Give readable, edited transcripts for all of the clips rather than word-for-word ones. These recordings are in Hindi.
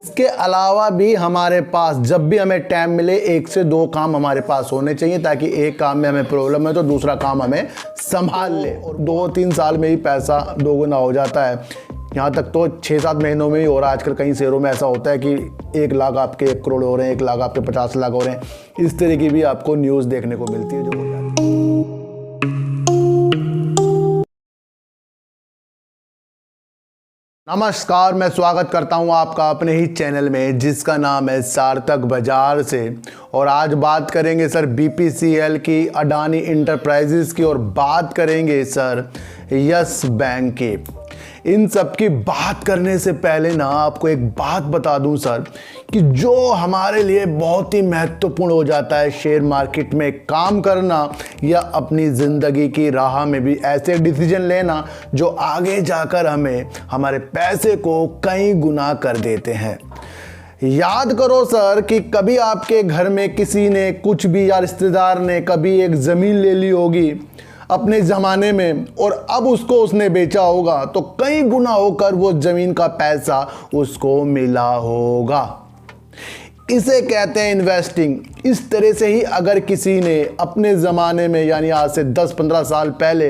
इसके अलावा भी हमारे पास जब भी हमें टाइम मिले 1 से 2 काम हमारे पास होने चाहिए, ताकि एक काम में हमें प्रॉब्लम है तो दूसरा काम हमें संभाल ले और 2-3 साल में ही पैसा दोगुना हो जाता है। यहाँ तक तो 6-7 महीनों में ही हो रहा है। आजकल कई शेयरों में ऐसा होता है कि 1 लाख आपके 1 करोड़ हो रहे हैं, 1 लाख आपके 50 लाख हो रहे हैं। इस तरह की भी आपको न्यूज़ देखने को मिलती है जो हो जाती है। नमस्कार, मैं स्वागत करता हूं आपका अपने ही चैनल में जिसका नाम है सार्थक बाजार से। और आज बात करेंगे सर बीपीसीएल की, अडानी इंटरप्राइजेस की और बात करेंगे सर यस बैंक की। इन सब की बात करने से पहले ना आपको एक बात बता दूं सर कि जो हमारे लिए बहुत ही महत्वपूर्ण हो जाता है शेयर मार्केट में काम करना या अपनी ज़िंदगी की राह में भी ऐसे डिसीजन लेना जो आगे जाकर हमें हमारे पैसे को कई गुना कर देते हैं। याद करो सर कि कभी आपके घर में किसी ने कुछ भी या रिश्तेदार ने कभी एक ज़मीन ले ली होगी अपने ज़माने में और अब उसको उसने बेचा होगा तो कई गुना होकर वो ज़मीन का पैसा उसको मिला होगा। इसे कहते हैं इन्वेस्टिंग। इस तरह से ही अगर किसी ने अपने ज़माने में यानी आज से 10-15 साल पहले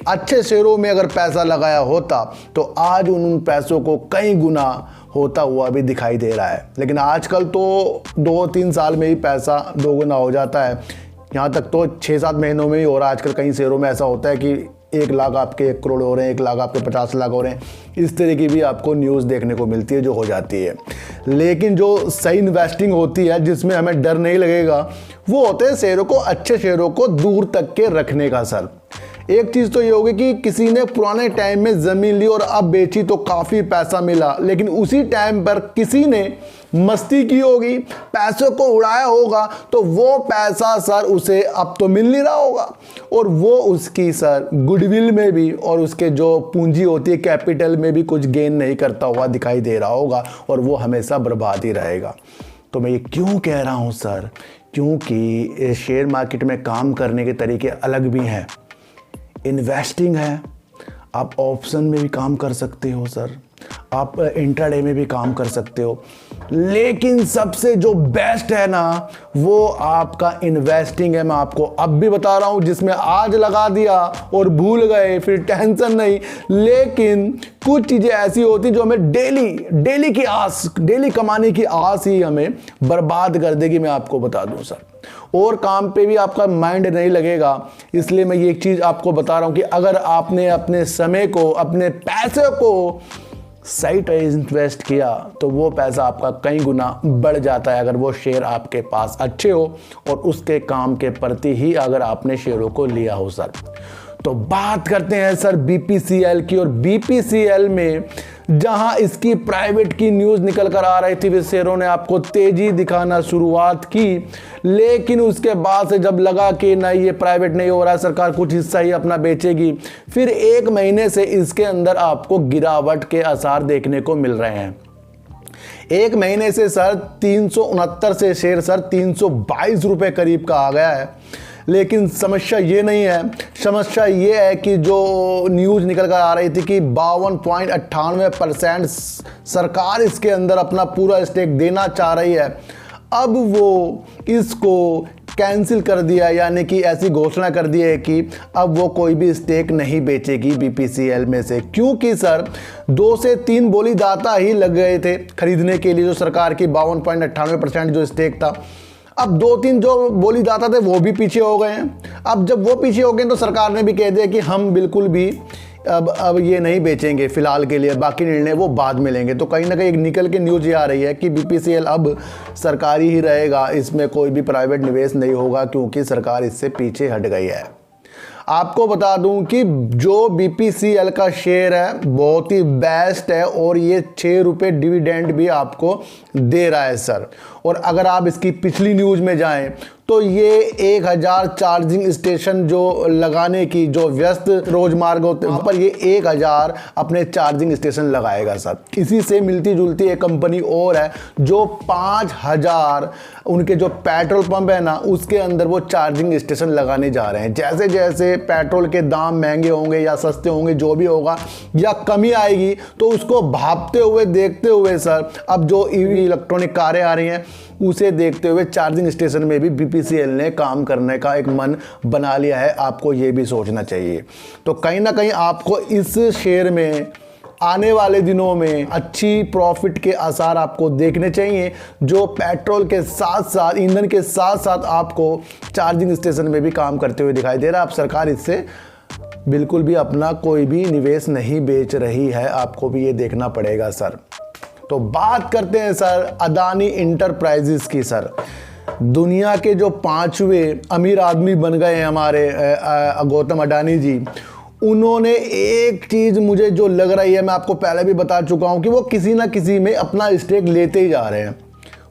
अच्छे शेयरों में अगर पैसा लगाया होता तो आज उन पैसों को कई गुना होता हुआ भी दिखाई दे रहा है। लेकिन आजकल तो 2-3 साल में ही पैसा दोगुना हो जाता है। यहाँ तक तो 6-7 महीनों में ही हो रहा है। आजकल कई शेयरों में ऐसा होता है कि 1 लाख आपके 1 करोड़ हो रहे हैं, 1 लाख आपके 50 लाख हो रहे हैं। इस तरह की भी आपको न्यूज़ देखने को मिलती है जो हो जाती है। लेकिन जो सही इन्वेस्टिंग होती है जिसमें हमें डर नहीं लगेगा वो होते हैं शेयरों को, अच्छे शेयरों को दूर तक के रखने का सर। एक चीज़ तो ये होगी कि किसी ने पुराने टाइम में ज़मीन ली और अब बेची तो काफ़ी पैसा मिला, लेकिन उसी टाइम पर किसी ने मस्ती की होगी, पैसों को उड़ाया होगा तो वो पैसा सर उसे अब तो मिल नहीं रहा होगा और वो उसकी सर गुडविल में भी और उसके जो पूंजी होती है कैपिटल में भी कुछ गेन नहीं करता हुआ दिखाई दे रहा होगा और वो हमेशा बर्बाद ही रहेगा। तो मैं ये क्यों कह रहा हूँ सर, क्योंकि शेयर मार्केट में काम करने के तरीके अलग भी हैं। इन्वेस्टिंग है, आप ऑप्शन में भी काम कर सकते हो सर, आप इंट्राडे में भी काम कर सकते हो, लेकिन सबसे जो बेस्ट है ना वो आपका इन्वेस्टिंग है। मैं आपको अब भी बता रहा हूँ, जिसमें आज लगा दिया और भूल गए फिर टेंशन नहीं। लेकिन कुछ चीज़ें ऐसी होती जो हमें डेली की आस, डेली कमाने की आस ही हमें बर्बाद कर देगी। मैं आपको बता दूँ सर, और काम पे भी आपका माइंड नहीं लगेगा। इसलिए मैं ये एक चीज़ आपको बता रहा हूँ कि अगर आपने अपने समय को, अपने पैसे को सही तरह इन्वेस्ट किया तो वो पैसा आपका कई गुना बढ़ जाता है अगर वो शेयर आपके पास अच्छे हो और उसके काम के प्रति ही अगर आपने शेयरों को लिया हो सर। तो बात करते हैं सर बीपीसीएल की। और बीपीसीएल में जहां इसकी प्राइवेट की न्यूज़ निकल कर आ रही थी वे शेयरों ने आपको तेजी दिखाना शुरुआत की, लेकिन उसके बाद से जब लगा कि नहीं ये प्राइवेट नहीं हो रहा है, सरकार कुछ हिस्सा ही अपना बेचेगी, फिर 1 महीने से इसके अंदर आपको गिरावट के आसार देखने को मिल रहे हैं। 1 महीने से सर 369 से शेयर सर 322 रुपये करीब का आ गया है। लेकिन समस्या ये नहीं है, समस्या ये है कि जो न्यूज़ निकल कर आ रही थी कि 52.98% सरकार इसके अंदर अपना पूरा स्टेक देना चाह रही है, अब वो इसको कैंसिल कर दिया, यानी कि ऐसी घोषणा कर दी है कि अब वो कोई भी स्टेक नहीं बेचेगी बीपीसीएल में से, क्योंकि सर 2 से 3 बोलीदाता ही लग गए थे खरीदने के लिए जो सरकार की 52.98% जो स्टेक था। अब 2-3 जो बोलीदाता थे वो भी पीछे हो गए हैं। अब जब वो पीछे हो गए तो सरकार ने भी कह दिया कि हम बिल्कुल भी अब ये नहीं बेचेंगे फिलहाल के लिए, बाकी निर्णय वो बाद में लेंगे। तो कहीं ना कहीं एक निकल के न्यूज़ ये आ रही है कि बीपीसीएल अब सरकारी ही रहेगा, इसमें कोई भी प्राइवेट निवेश नहीं होगा क्योंकि सरकार इससे पीछे हट गई है। आपको बता दूं कि जो बीपीसीएल का शेयर है बहुत ही बेस्ट है और ये 6 रुपये डिविडेंड भी आपको दे रहा है सर। और अगर आप इसकी पिछली न्यूज़ में जाएं तो ये 1000 चार्जिंग स्टेशन जो लगाने की जो व्यस्त रोजमार्ग होते हैं वहाँ पर ये 1000 अपने चार्जिंग स्टेशन लगाएगा सर। इसी से मिलती जुलती एक कंपनी और है जो 5000 उनके जो पेट्रोल पंप है ना उसके अंदर वो चार्जिंग स्टेशन लगाने जा रहे हैं। जैसे जैसे पेट्रोल के दाम महंगे होंगे या सस्ते होंगे जो भी होगा या कमी आएगी तो उसको भापते हुए देखते हुए सर अब जो ईवी इलेक्ट्रॉनिक कारें आ रही हैं उसे देखते हुए चार्जिंग स्टेशन में भी बीपीसीएल ने काम करने का एक मन बना लिया है। आपको ये भी सोचना चाहिए। तो कहीं ना कहीं आपको इस शेयर में आने वाले दिनों में अच्छी प्रॉफिट के आसार आपको देखने चाहिए, जो पेट्रोल के साथ साथ ईंधन के साथ साथ आपको चार्जिंग स्टेशन में भी काम करते हुए दिखाई दे रहा है। अब सरकार इससे बिल्कुल भी अपना कोई भी निवेश नहीं बेच रही है, आपको भी ये देखना पड़ेगा सर। तो बात करते हैं सर अडानी इंटरप्राइजेस की। सर दुनिया के जो 5वें अमीर आदमी बन गए हैं हमारे गौतम अडानी जी, उन्होंने एक चीज़ मुझे जो लग रही है, मैं आपको पहले भी बता चुका हूं कि वो किसी ना किसी में अपना स्टेक लेते ही जा रहे हैं।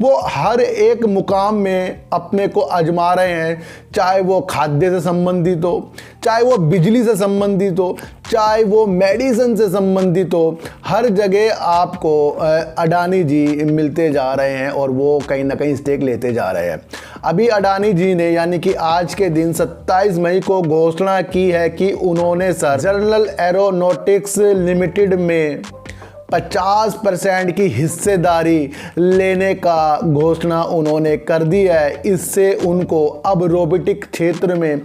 वो हर एक मुकाम में अपने को आजमा रहे हैं, चाहे वो खाद्य से संबंधित हो, चाहे वो बिजली से संबंधित हो, चाहे वो मेडिसिन से संबंधित हो। हर जगह आपको अडानी जी मिलते जा रहे हैं और वो कहीं ना कहीं स्टेक लेते जा रहे हैं। अभी अडानी जी ने यानी कि आज के दिन 27 मई को घोषणा की है कि उन्होंने सर जनरल एरोनॉटिक्स लिमिटेड में 50% की हिस्सेदारी लेने का घोषणा उन्होंने कर दी है। इससे उनको अब रोबोटिक क्षेत्र में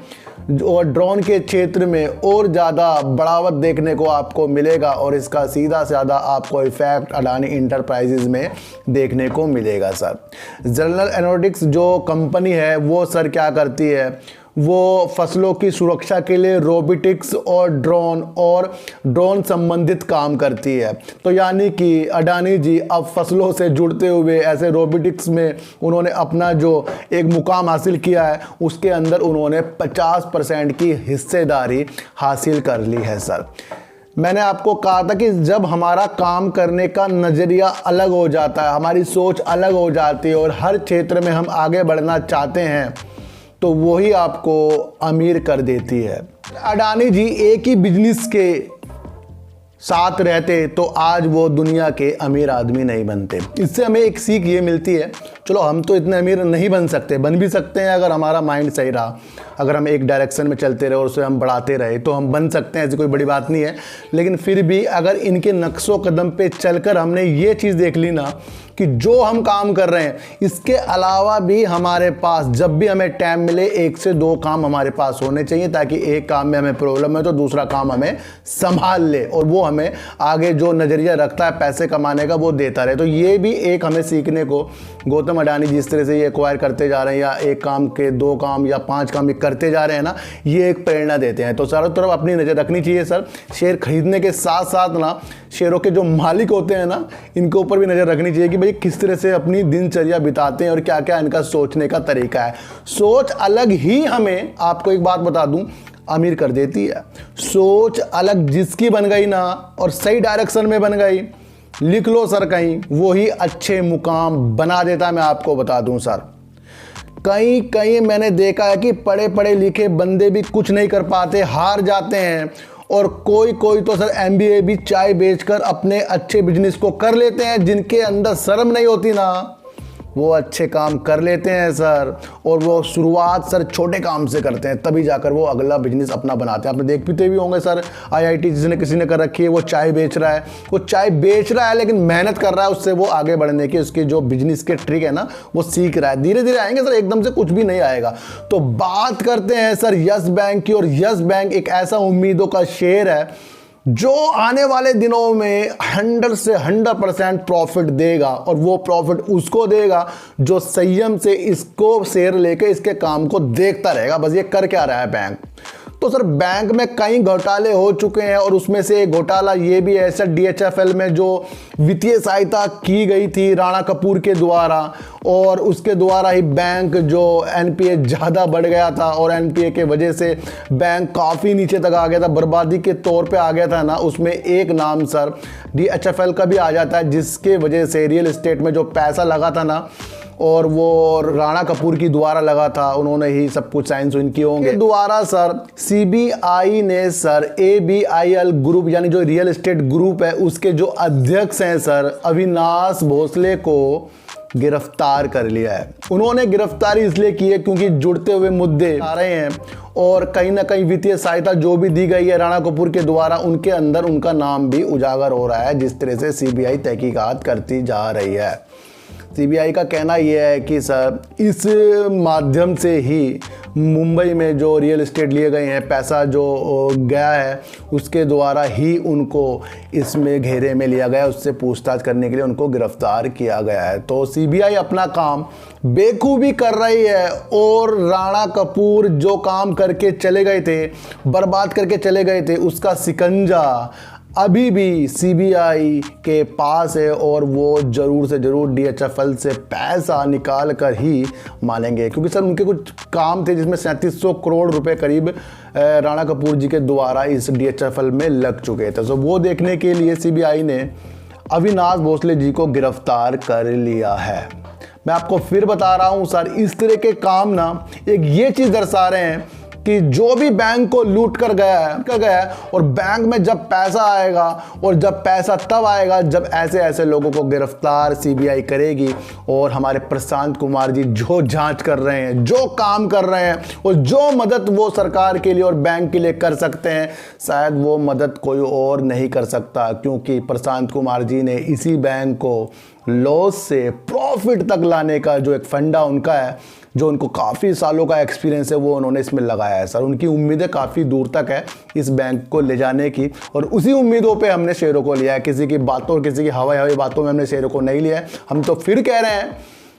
और ड्रोन के क्षेत्र में और ज़्यादा बढ़ावा देखने को आपको मिलेगा और इसका सीधा साधा आपको इफेक्ट अडानी इंटरप्राइजेज में देखने को मिलेगा सर। जनरल एरोनॉटिक्स जो कंपनी है वो सर क्या करती है, वो फसलों की सुरक्षा के लिए रोबोटिक्स और ड्रोन संबंधित काम करती है। तो यानी कि अडानी जी अब फसलों से जुड़ते हुए ऐसे रोबोटिक्स में उन्होंने अपना जो एक मुकाम हासिल किया है उसके अंदर उन्होंने 50% की हिस्सेदारी हासिल कर ली है सर। मैंने आपको कहा था कि जब हमारा काम करने का नज़रिया अलग हो जाता है, हमारी सोच अलग हो जाती है और हर क्षेत्र में हम आगे बढ़ना चाहते हैं तो वही आपको अमीर कर देती है। अडानी जी एक ही बिजनेस के साथ रहते तो आज वो दुनिया के अमीर आदमी नहीं बनते। इससे हमें एक सीख ये मिलती है, चलो हम तो इतने अमीर नहीं बन सकते, बन भी सकते हैं अगर हमारा माइंड सही रहा, अगर हम एक डायरेक्शन में चलते रहे और उसे हम बढ़ाते रहे तो हम बन सकते हैं, ऐसी कोई बड़ी बात नहीं है। लेकिन फिर भी अगर इनके नक्शो कदम पे चलकर हमने ये चीज़ देख ली ना कि जो हम काम कर रहे हैं इसके अलावा भी हमारे पास जब भी हमें टाइम मिले 1 से 2 काम हमारे पास होने चाहिए, ताकि एक काम में हमें प्रॉब्लम है तो दूसरा काम हमें संभाल ले और वो हमें आगे जो नज़रिया रखता है पैसे कमाने का वो देता रहे। तो ये भी एक हमें सीखने को गौतम अडानी जिस तरह से ये एक्वायर करते जा रहे हैं या एक काम के 2 काम या 5 काम भी करते जा रहे हैं ना, ये एक प्रेरणा देते हैं। तो चारों तरफ अपनी नज़र रखनी चाहिए सर। शेयर खरीदने के साथ साथ ना शेयरों के जो मालिक होते हैं ना इनके ऊपर भी नज़र रखनी चाहिए कि भाई किस तरह से अपनी दिनचर्या बिताते हैं और क्या क्या इनका सोचने का तरीका है। सोच अलग ही हमें, आपको एक बात बता दूं, अमीर कर देती है। सोच अलग जिसकी बन गई ना और सही डायरेक्शन में बन गई, लिख लो सर कहीं, वो ही अच्छे मुकाम बना देता है। मैं आपको बता दूं सर, कहीं कहीं मैंने देखा है कि पढ़े पढ़े लिखे बंदे भी कुछ नहीं कर पाते, हार जाते हैं और कोई कोई तो सर MBA भी चाय बेचकर अपने अच्छे बिजनेस को कर लेते हैं। जिनके अंदर शर्म नहीं होती ना वो अच्छे काम कर लेते हैं सर, और वो शुरुआत सर छोटे काम से करते हैं तभी जाकर वो अगला बिजनेस अपना बनाते हैं। आपने देखते भी होंगे सर IIT जिसने किसी ने कर रखी है, वो चाय बेच रहा है, वो चाय बेच रहा है लेकिन मेहनत कर रहा है, उससे वो आगे बढ़ने की उसके जो बिजनेस के ट्रिक है ना वो सीख रहा है। धीरे धीरे आएंगे सर, एकदम से कुछ भी नहीं आएगा। तो बात करते हैं सर यस बैंक की, और यस बैंक एक ऐसा उम्मीदों का शेयर है जो आने वाले दिनों में 100 से 100% प्रॉफिट देगा, और वो प्रॉफिट उसको देगा जो संयम से इसको शेयर लेके इसके काम को देखता रहेगा। बस ये कर क्या रहा है बैंक। तो सर बैंक में कई घोटाले हो चुके हैं और उसमें से एक घोटाला ये भी है सर DHFL में जो वित्तीय सहायता की गई थी राणा कपूर के द्वारा, और उसके द्वारा ही बैंक जो NPA ज़्यादा बढ़ गया था और NPA के वजह से बैंक काफ़ी नीचे तक आ गया था, बर्बादी के तौर पे आ गया था ना। उसमें एक नाम सर DHFL का भी आ जाता है, जिसके वजह से रियल एस्टेट में जो पैसा लगा था ना और वो राणा कपूर की द्वारा लगा था, उन्होंने ही सब कुछ साइन सुइन किए होंगे। द्वारा सर सीबीआई ने सर ABIL ग्रुप यानी जो रियल एस्टेट ग्रुप है उसके जो अध्यक्ष हैं सर अविनाश भोसले को गिरफ्तार कर लिया है। उन्होंने गिरफ्तारी इसलिए की है क्योंकि जुड़ते हुए मुद्दे आ रहे हैं और कहीं ना कहीं वित्तीय सहायता जो भी दी गई है राणा कपूर के द्वारा उनके अंदर उनका नाम भी उजागर हो रहा है, जिस तरह से CBI तहकीकात करती जा रही है। CBI का कहना यह है कि सर इस माध्यम से ही मुंबई में जो रियल एस्टेट लिए गए हैं, पैसा जो गया है उसके द्वारा ही उनको इसमें घेरे में लिया गया, उससे पूछताछ करने के लिए उनको गिरफ्तार किया गया है। तो CBI अपना काम बेखूबी कर रही है और राणा कपूर जो काम करके चले गए थे, बर्बाद करके चले गए थे, उसका शिकंजा अभी भी CBI के पास है और वो ज़रूर से ज़रूर DHFL से पैसा निकाल कर ही मानेंगे, क्योंकि सर उनके कुछ काम थे जिसमें 3700 करोड़ रुपए करीब राणा कपूर जी के द्वारा इस DHFL में लग चुके थे। तो वो देखने के लिए CBI ने अविनाश भोसले जी को गिरफ्तार कर लिया है। मैं आपको फिर बता रहा हूँ सर, इस तरह के काम ना एक ये चीज़ दर्शा रहे हैं कि जो भी बैंक को लूट कर गया है और बैंक में जब पैसा आएगा और जब पैसा तब आएगा जब ऐसे ऐसे लोगों को गिरफ्तार CBI करेगी। और हमारे प्रशांत कुमार जी जो जांच कर रहे हैं, जो काम कर रहे हैं और जो मदद वो सरकार के लिए और बैंक के लिए कर सकते हैं, शायद वो मदद कोई और नहीं कर सकता, क्योंकि प्रशांत कुमार जी ने इसी बैंक को लॉस से प्रॉफिट तक लाने का जो एक फंडा उनका है, जो उनको काफ़ी सालों का एक्सपीरियंस है, वो उन्होंने इसमें लगाया है। सर उनकी उम्मीदें काफ़ी दूर तक है इस बैंक को ले जाने की और उसी उम्मीदों पे हमने शेयरों को लिया है। किसी की बातों, किसी की हवाई बातों में हमने शेयरों को नहीं लिया है। हम तो फिर कह रहे हैं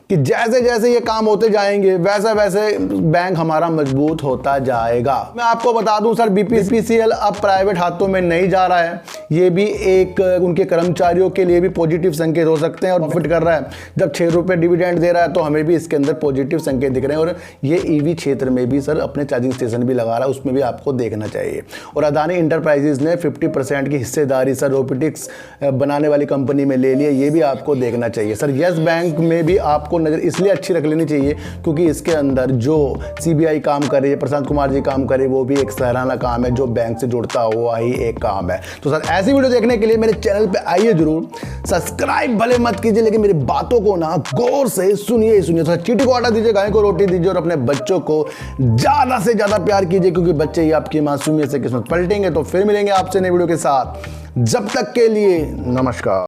कि जैसे जैसे ये काम होते जाएंगे वैसे वैसे बैंक हमारा मजबूत होता जाएगा। मैं आपको बता दूं सर, BPCL अब प्राइवेट हाथों में नहीं जा रहा है। ये भी एक उनके कर्मचारियों के लिए भी पॉजिटिव संकेत हो सकते हैं और प्रॉफिट कर रहा है। जब 6 रुपये डिविडेंड दे रहा है तो हमें भी इसके अंदर पॉजिटिव संकेत दिख रहे हैं। और ये EV क्षेत्र में भी सर अपने चार्जिंग स्टेशन भी लगा रहा है, उसमें भी आपको देखना चाहिए। और अदानी इंटरप्राइजेज ने 50% की हिस्सेदारी सर रोबोटिक्स बनाने वाली कंपनी में ले ली है, ये भी आपको देखना चाहिए। सर येस बैंक में भी आपको नजर इसलिए अच्छी रख लेनी चाहिए क्योंकि इसके अंदर जो CBI काम कर रही है, प्रशांत कुमार जी काम करे, वो भी एक सराहना काम है जो बैंक से जुड़ता हुआ ही एक काम है। तो सर ऐसी वीडियो देखने के लिए मेरे चैनल पे आइए जरूर, सब्सक्राइब भले मत कीजिए लेकिन मेरी बातों को ना गौर से सुनिए। तो चीटी को आटा दीजिए, गाय को रोटी दीजिए और अपने बच्चों को ज्यादा से ज्यादा प्यार कीजिए, क्योंकि बच्चे ही आपकी मासूमियत से किस्मत पलटेंगे। तो फिर मिलेंगे आपसे नई वीडियो के साथ, जब तक के लिए नमस्कार।